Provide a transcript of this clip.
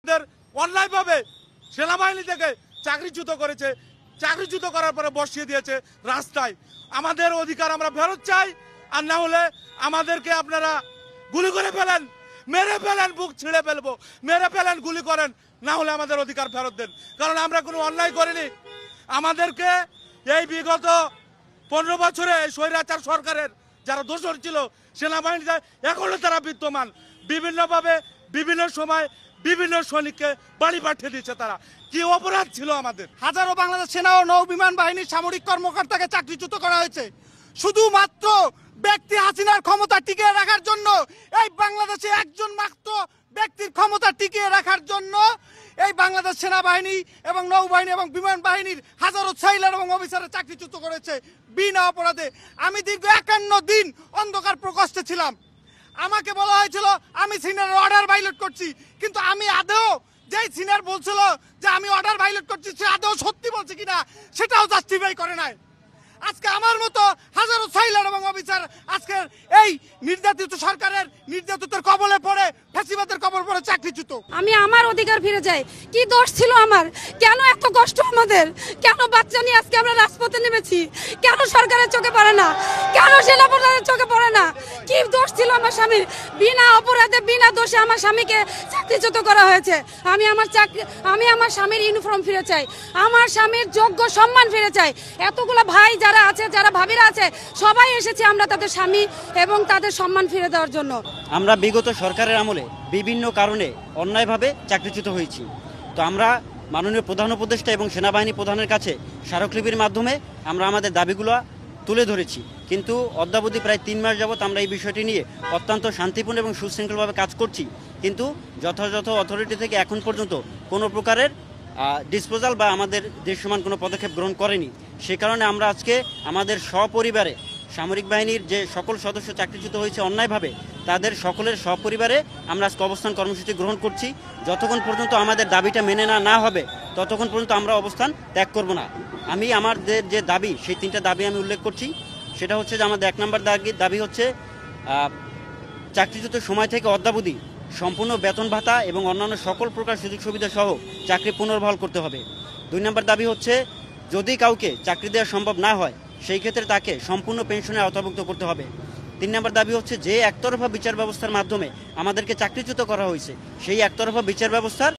অন্যায়ভাবে সেনাবাহিনী থেকে চাকরিচ্যুত করেছে, চাকরিচ্যুত করার পরে বসিয়ে দিয়েছে রাস্তায়। আমাদের অধিকার আমরা ফেরত চাই, আর না হলে আমাদেরকে আপনারা গুলি করে ফেলেন, মেরে ফেলেন, বুক ছিঁড়ে ফেলবো, মেরে ফেলেন, গুলি করেন, না হলে আমাদের অধিকার ফেরত দেন। কারণ আমরা কোনো অন্যায় করিনি। আমাদেরকে এই বিগত 15 বছরে স্বৈরাচার সরকারের যারা দোষর ছিল সেনাবাহিনী, এখনো তারা বিদ্যমান, বিভিন্নভাবে বিভিন্ন সময় বিভিন্ন সৈনিককে বাড়ি পাঠিয়ে দিচ্ছে। তারা কি অপরাধ ছিল আমাদের? হাজারো বাংলাদেশ সেনা ও নৌ বিমান বাহিনীর সামরিক কর্মকর্তাকে চাকরিচ্যুত করা হয়েছে শুধুমাত্র ব্যক্তি হাসিনার ক্ষমতা টিকিয়ে রাখার জন্য। এই বাংলাদেশে একজন মাত্র ব্যক্তির ক্ষমতা টিকিয়ে রাখার জন্য এই বাংলাদেশ সেনাবাহিনী এবং নৌবাহিনী এবং বিমান বাহিনীর হাজারো সাইলার এবং অফিসারের চাকরিচ্যুত করেছে বিনা অপরাধে। আমি দীর্ঘ 51 দিন অন্ধকার প্রকোষ্ঠে ছিলাম। আমাকে বলা হয়েছিল আমি সিনিয়র অর্ডার ভাইলেট করছি, কিন্তু আমি আদৌ যেই সিনিয়র বলছিল যে আমি অর্ডার ভাইলেট করছি সে আদৌ সত্যি বলছে কিনা সেটাও জাস্টিফাই করে নাই। আজকে আমার মতো হাজারো সাইলার এবং অফিসার আজকের এই নির্যাতিত সরকারের নির্যাতিতের কবলে পড়ে, ফ্যাসিবাদের কবলে পড়ে চাকরিচ্যুত। আমি আমার অধিকার ফিরে যাই। কি দোষ ছিল আমার? কেন এত কষ্ট আমাদের? কেন বাচ্চা নিয়ে আজকে আমরা রাজপথে নেমেছি? কেন সরকারের চোখে পড়ে না? কেন সেনাপ্রধানের চোখে পড়ে না? কি দোষ ছিল আমার স্বামীর? বিনা অপরাধে বিনা দোষে আমার স্বামীকে চাকরিচ্যুত করা হয়েছে। আমি আমার স্বামীর ইউনিফর্ম ফিরে চাই, আমার স্বামীর যোগ্য সম্মান ফিরে চাই। এতগুলো ভাই যারা আছে, যারা ভাবিরা আছে, সবাই এসেছে আমরা তাদের স্বামী এবং তাদের সম্মান ফিরে দেওয়ার জন্য। আমরা বিগত সরকারের আমলে বিভিন্ন কারণে অন্যায়ভাবে চাকরিচ্যুত হয়েছি। তো আমরা মাননীয় প্রধান উপদেষ্টা এবং সেনাবাহিনী প্রধানের কাছে স্মারকলিপির মাধ্যমে আমরা আমাদের দাবিগুলো তুলে ধরেছি, কিন্তু অদ্যাবধি প্রায় 3 মাস যাবৎ আমরা এই বিষয়টি নিয়ে অত্যন্ত শান্তিপূর্ণ এবং সুশৃঙ্খলভাবে কাজ করছি, কিন্তু যথাযথ অথরিটি থেকে এখন পর্যন্ত কোনো প্রকারের ডিসপোজাল বা আমাদের দৃশ্যমান কোনো পদক্ষেপ গ্রহণ করেনি। সে কারণে আমরা আজকে আমাদের সপরিবারে সামরিক বাহিনীর যে সকল সদস্য চাকরিচ্যুত হয়েছে অন্যায়ভাবে, তাদের সকলের সপরিবারে আমরা আজকে অবস্থান কর্মসূচি গ্রহণ করছি। যতক্ষণ পর্যন্ত আমাদের দাবিটা মেনে না হবে ততক্ষণ পর্যন্ত আমরা অবস্থান ত্যাগ করব না। আমি আমাদের যে দাবি, সেই 3টা দাবি আমি উল্লেখ করছি। সেটা হচ্ছে যে আমাদের 1 নম্বর দাবি হচ্ছে চাকরিচ্যুত সময় থেকে অদ্যাবধি সম্পূর্ণ বেতন ভাতা এবং অন্যান্য সকল প্রকার সুযোগ সুবিধা সহ চাকরি পুনর্বহাল করতে হবে। 2 নম্বর দাবি হচ্ছে যদি কাউকে চাকরি দেওয়া সম্ভব না হয় সেই ক্ষেত্রে তাকে সম্পূর্ণ পেনশনে আওতাভুক্ত করতে হবে। 3 নম্বর দাবি হচ্ছে যে একতরফা বিচার ব্যবস্থার মাধ্যমে আমাদেরকে চাকরিচ্যুত করা হয়েছে সেই একতরফা বিচার ব্যবস্থার